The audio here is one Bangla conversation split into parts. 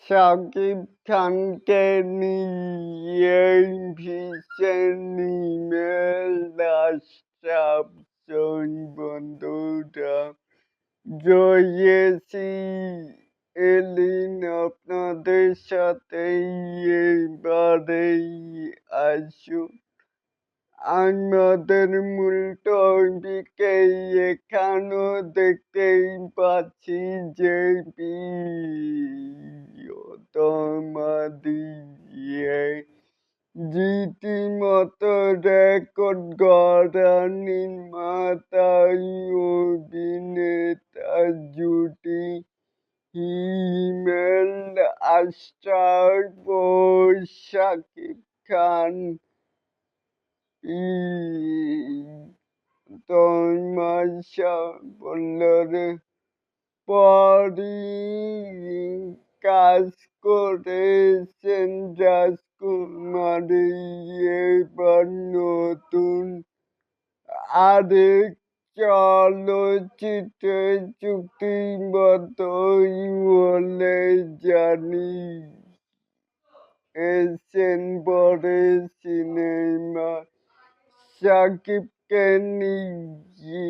শাকিব খানকে নিয়ে ভীষণ ইমেল আসছে বন্ধুরা। জয়েসি এলিন আপনাদের সাথে এবারেই আসুন আমাদের মূল টপিকে। এখানেও দেখতেই পাচ্ছি যে প্রিয়তমা দিয়ে রীতিমতো রেকর্ড গড়া নির্মাতা অভিনেতা জুটি হিমেল আসার পর শাকিব খান তমাশা বললের পরই কাজ করেছেন রাজকুমারী। এবার নতুন আরেক চলচ্চিত্রে চুক্তিবদ্ধ বলে জানিয়েছেন বড় সিনেমা শাকিবকে নিয়ে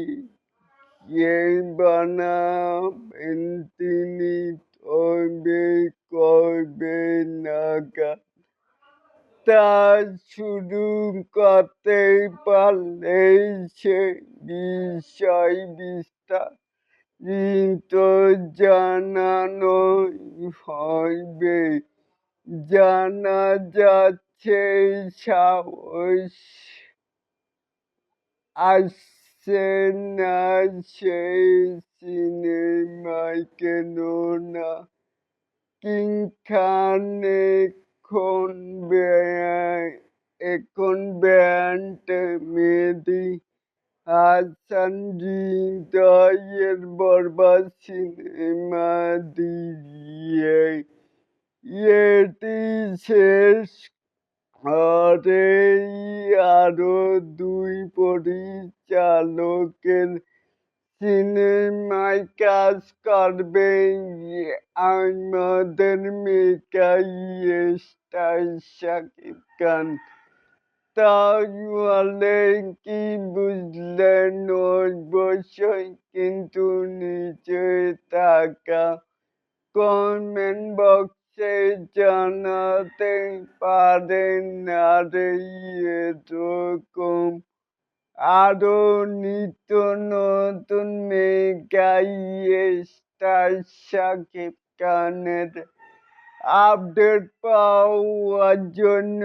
বানাবেন তিনি, তবে কবে নাগাদ তা শুরু করতে পারলে সে বিষয়ে বিস্তারিত জানানো হবে। জানা যাচ্ছে সাহস আসছে না সেই সিনেমায়, কেননা কিং খান এখন ব্যান্ড মেহেদী হাসান হৃদয়ের বরবাদ সিনেমা দিয়ে এটি শেষ করেই আরো দুই পরিচালকের সিনেমায় কাজ করবেন আমাদের মেগা স্টার শাকিব খান। তাহলে কি বুঝলেন? অবশ্যই কিন্তু নিচে থাকা কমেন্ট বক্সে জানাতে পারেন। আর এরকম আরো নিত্য নতুন মেগা স্টার শাকিব খানের আপডেট পাওয়ার জন্য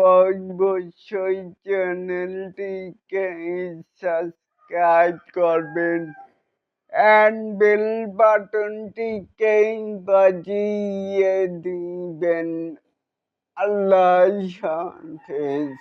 অবশ্যই চ্যানেলটিকে সাবস্ক্রাইব করবেন and বেল বাটনটিকে বাজিয়ে দিবেন। আল্লাহ হাফেজ।